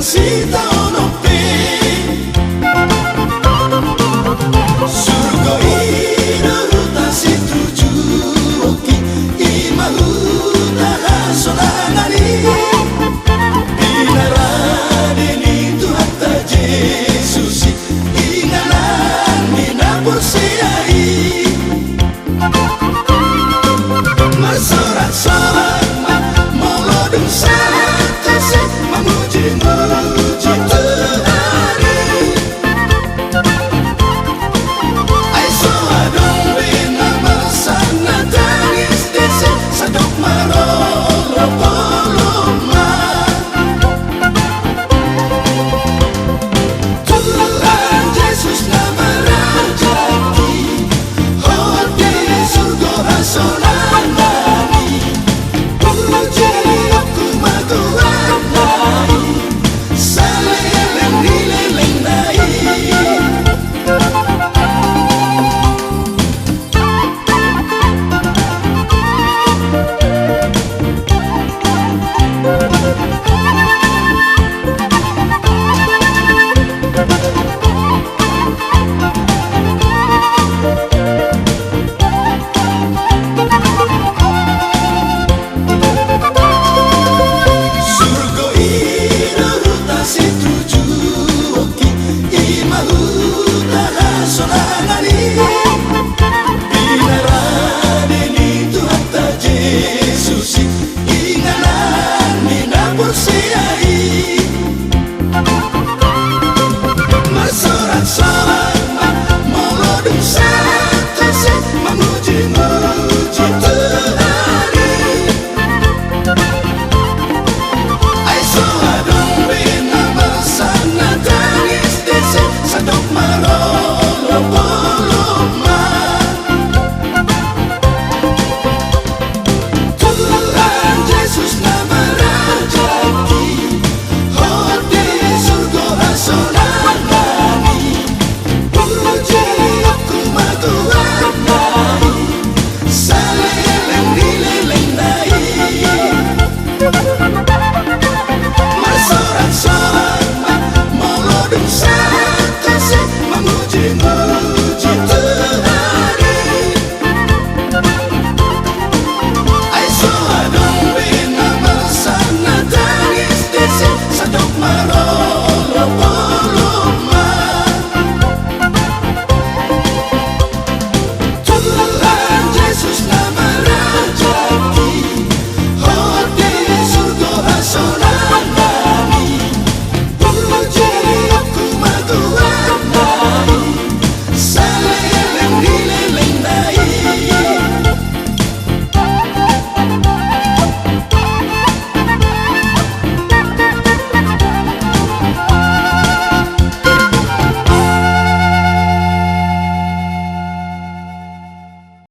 Sita onope surga iruta situju oki imaluta hasonangani inaradeni tu hatta Yesusi ingalan minapur siai masorak-sorak molodung satese memuji-muji Tuhani aiso adong bina masana tangis desi sadok maroro poloma Tuhan Yesus nama rajaki hoti surga hasonanani puji aku maguan nai saleleng nileleng nai surga iruta situju oki imaluta hasonangani